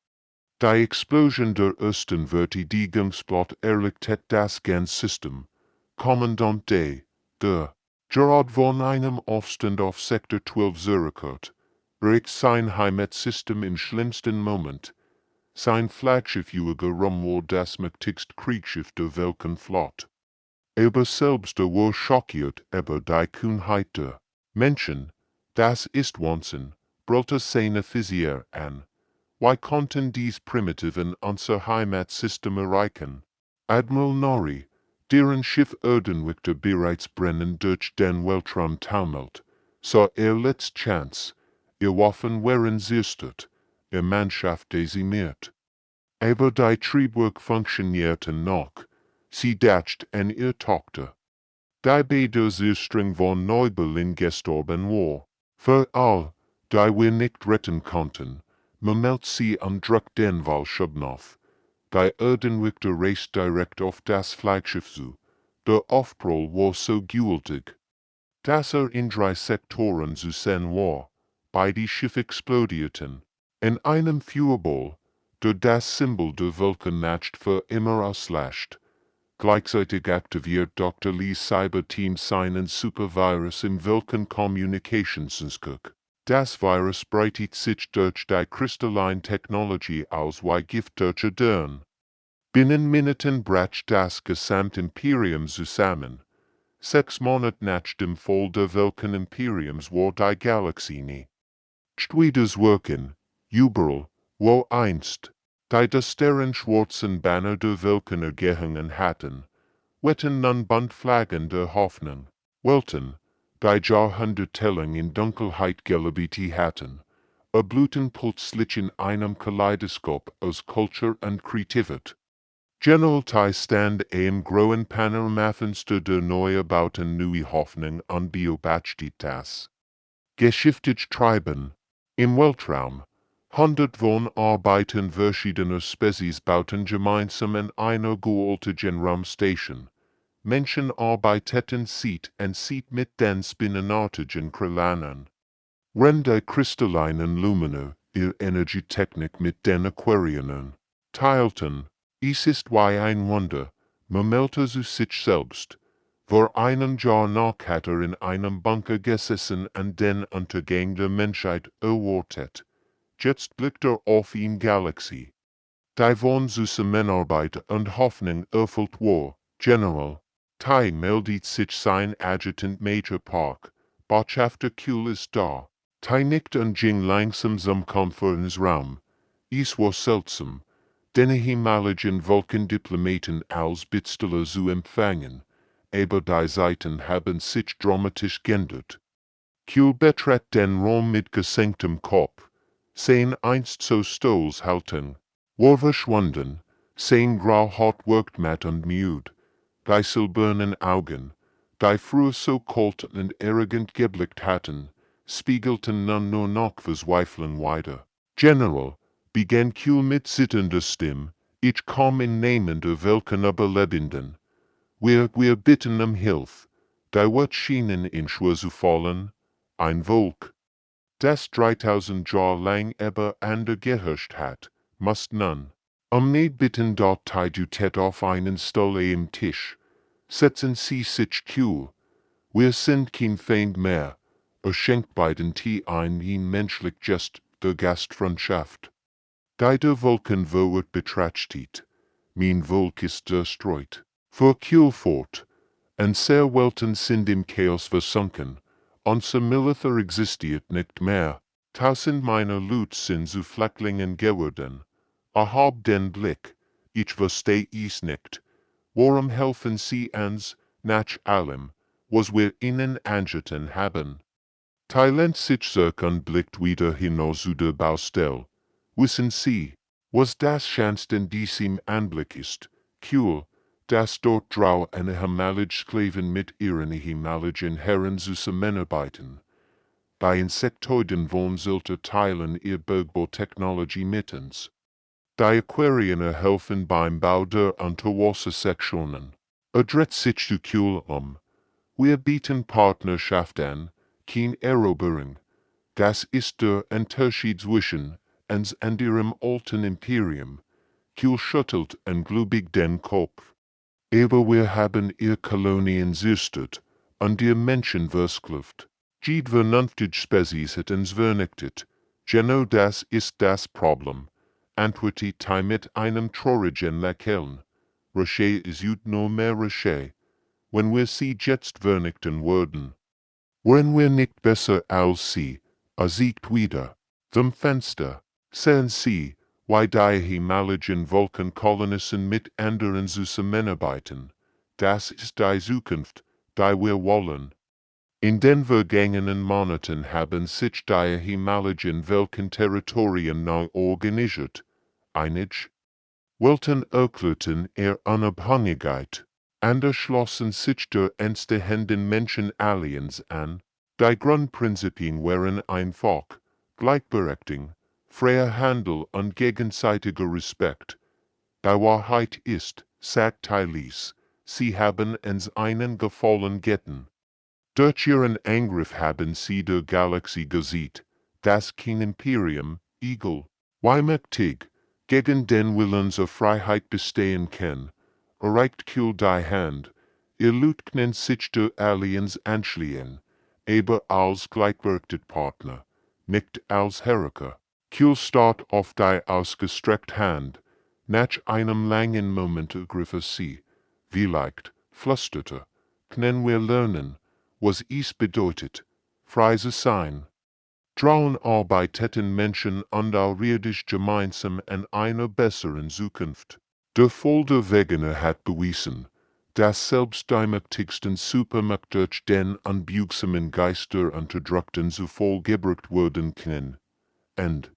Die Explosion der ersten Verteidigungsplot erlichtet das ganze System. Kommandant der Gerard von einem Aufstand auf Sektor 12 zurückkehrt. bricht sein Heimatsystem im schlimmsten Moment. Sein Flaggschiff Rum war das mächtigste Kriegsschiff der Weltenflotte. Aber selbst war schockiert über die Kühnheit der Menschen. Das ist Wahnsinn, brüllte seine Offizier an. Wie konnten dies Primitiven unser Heimatsystem erreichen? Admiral Norrie, deren Schiff erdenwickte bereits brennen durch den Weltraumtumult, sah letzte Chance, ihr Waffen waren zerstört, ihr Mannschaft dezimiert. Aber die Triebwerke funktionierten noch, sie dacht an ihr Tochter. Die beide sehr streng von Neubelin gestorben war. Für all, die wir nicht retten konnten, meldet sie und drückt den Wahlschubknopf. Die erdenwickte race direkt auf das Flaggschiff zu. Der Aufprall war so gewaltig, dass in 3 Sektoren zu sehen war. Beide Schiffe explodierten. In einem Feuerball, der das Symbol der Vulkannacht für immer auslöscht. Gleichzeitig aktiviert Dr. Lee's Cyberteam seinen Supervirus im Vulkan Communicationssystem. Das Virus breitet sich durch die kristalline Technologie aus wie Gift durch Adern. Binnen Minuten brach das gesamte Imperium zusammen. 6 Monate nach dem Fall der Vulkan-Imperiums war die Galaxie nie. Stwieders Wirken, überall, wo einst, die das sternschwarzen Banner der Vulkaner gehangen hatten, wetten nun Buntflaggen der Hoffnung, Welten, die jahrhundertelang in Dunkelheit gelebt hatten, erblühten plötzlich in einem Kaleidoskop aus Kultur und Kreativität. General die stand im großen Panoramafenster der Neuerbauten neue Hoffnung und beobachtet das. Geschäftig treiben. Im Weltraum. 100 von Arbeitern verschiedener Spezies bauten gemeinsam an einer gealterten Raumstation. Menschen arbeiteten Seed an Seed mit den spinnenartigen Krallen. Rende kristallinen Lumina, ihr Energietechnik mit den Aquarianen. Teilten. Es ist wie ein Wunder, meldete zu sich selbst. Vor einem Jahr nach hat in einem Bunker gesessen und den Untergang der Menschheit erwartet. Jetzt blickt auf ihn Galaxie. Die von Zusammenarbeit und Hoffnung erfüllt war, General. Die meldet sich sein Adjutant Major Park. Botschafter Kuhl ist da. Die nickt und ging langsam zum Konferenzraum. Es war seltsam, den ehemaligen Vulkan-Diplomaten als Bittsteller zu empfangen, aber die Seiten haben sich dramatisch geändert. Kuhl betrat den Raum mit gesenktem Kopf, sein einst so stolz Haltung, war verschwunden, sein Grauhaut wirkt matt und müde, die silbernen Augen, die früher so kalt und arrogant geblickt hatten, spiegelten nun nur noch Verzweiflung wider. General, begann Kuhl mit zitternder Stimme, ich komme in Namen der Vulkanüberlebenden. Wir bitten um Hilfe. Die wird schienen in Schwur zu fallen, ein Volk, das 3000 Jahre lang über Ande geherrscht hat, muss nun. Nicht bitten dort du tät auf einen Stuhl am Tisch. Setzen Sie sich Kuhl. Wir sind kein Feind mehr. Schenkt beiden Tee ein in menschlich Gest der Gastfreundschaft. Der Vulkan wird betrachtet. Mein Volk ist zerstreut. Für Kuhl fort. Und sehr Welten sind im Chaos versunken. Unser Militär existiert nicht mehr. Tausend meiner Lut sind zu Flacklingen geworden. Hab den Blick. Ich versteh es nicht. Warum helfen Sie uns, nach allem, was wir ihnen angetan haben? Thailand sich zurück und blickt wieder hinaus zu der Baustelle. Wissen Sie, was das Schönste in diesem Anblick ist? Kuhl, dass dort drau eine ehemalige Sklavin mit ihren ehemaligen Herren zusammenarbeiten. Bei Insektoiden von solche Teilen ihr Bergbautechnologie mittens. Die Aquarianer helfen beim Bau der Unterwassersektionen. Dreht sich zu Kuhl Wir bieten Partnerschaft an, kein Eroberung. Das ist der Unterschied zwischen uns und ihrem alten Imperium. Kuhl schüttelt ungläubig den Kopf. Aber wir haben ihr Kolonien zerstört und ihr Menschen versklavt. Jede vernünftige Spezies hat uns vernichtet. Genau das ist das Problem. Antwortet die mit einem traurigen Lächeln. Rocher ist no mehr Rocher. Wenn wir sie jetzt vernichten würden. Wären wir nicht besser als sie, siegt wieder. Zum Fenster. Sehen Sie, wie die himmlischen Wolkenkolonisten mit anderen zusammenarbeiten. Das ist die Zukunft, die wir wollen. In den vergangenen Monaten haben sich die himmlischen Weltenterritorien neu organisiert. Einige wollten erklärten Unabhängigkeit. Andere schlossen sich der entstehenden Menschen-Aliens an. Die Grundprinzipien waren einfach Gleichberechtigung, freier Handel und gegenseitiger Respekt. Die Wahrheit ist, sagt Lies, sie haben uns einen Gefallen getan. Durch ihren Angriff haben sie der Galaxie gesehen, dass kein Imperium, egal, wie mächtig, gegen den Willen zur Freiheit bestehen kann. Erreicht kühl die Hand, ihr Lütgen sich der Aliens anschließen, aber als gleichberechtigte Partner, nicht als Herrscher. Kühl starrt auf die ausgestreckte Hand, nach einem langen Moment ergriff sie, vielleicht, flüsterte, können wir lernen, was es bedeutet, frei zu sein. Trauen arbeiteten Menschen unterirdisch gemeinsam an einer besseren Zukunft. Der Fall der Wegener hat bewiesen, dass selbst die mächtigsten Supermächte den anbiegsamen Geister unterdrückten zuvor gebracht werden können. Und